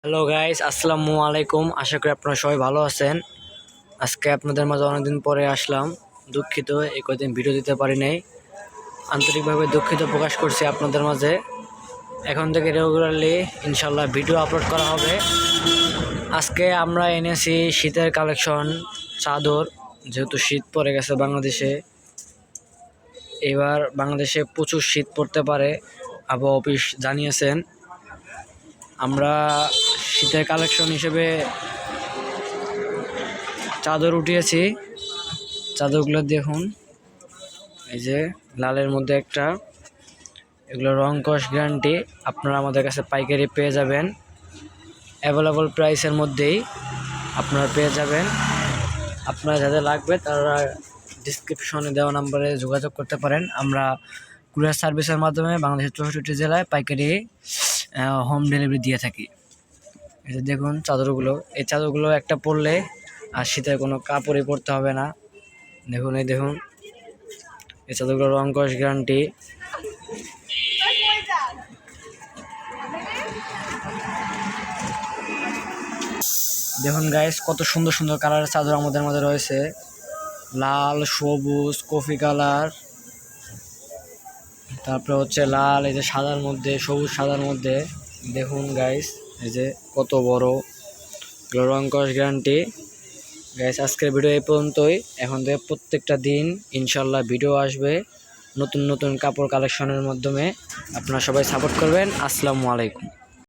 Hello guys, আসসালামু আলাইকুম। আশা করি আপনারা সবাই ভালো আছেন। আজকে আপনাদের মাঝে অনেকদিন পরে আসলাম। দুঃখিত এই কদিন ভিডিও দিতে পারি নাই। আন্তরিকভাবে দুঃখিত প্রকাশ করছি আপনাদের মাঝে। এখন থেকে রেগুলারলি ইনশাল্লাহ ভিডিও আপলোড করা হবে। আজকে আমরা এনেছি শীতের কালেকশন, চাদর। যেহেতু শীত পড়ে গেছে বাংলাদেশে, এবার বাংলাদেশে প্রচুর শীত পড়তে পারে, আবহাওয়া অফিস জানিয়েছেন। আমরা শীতের কালেকশন হিসেবে চাদর উঠিয়েছি। চাদরগুলো দেখুন, এই যে লালের মধ্যে একটা, এগুলো রং কস গ্যারান্টি। আপনারা আমাদের কাছে পাইকারি পেয়ে যাবেন, অ্যাভেলেবল প্রাইসের মধ্যেই আপনারা পেয়ে যাবেন। আপনারা যাদের লাগবে তারা ডিসক্রিপশনে দেওয়া নাম্বারে যোগাযোগ করতে পারেন। আমরা কুরিয়ার সার্ভিসের মাধ্যমে বাংলাদেশের 64টি জেলায় পাইকারি হোম ডেলিভারি দিয়ে থাকি। এই যে দেখুন চাদরগুলো, এই চাদরগুলো একটা পরলে আর শীতের কোনো কাপড়ই পরতে হবে না। দেখুন, এই দেখুন এই চাদরগুলো রং কস গ্যারান্টি। দেখুন গাইস, কত সুন্দর সুন্দর কালারের চাদর আমাদের মধ্যে রয়েছে। লাল, সবুজ, কফি কালার, তারপরে হচ্ছে লাল, এই যে সাদার মধ্যে, সবুজ সাদার মধ্যে। দেখুন গাইস, এই যে কত বড়, রং কস গ্যারান্টি। গাইস, আজকের ভিডিও এই পর্যন্তই। এখন থেকে প্রত্যেকটা দিন ইনশাল্লাহ ভিডিও আসবে নতুন নতুন কাপড় কালেকশনের মাধ্যমে। আপনারা সবাই সাপোর্ট করবেন। আসসালামু আলাইকুম।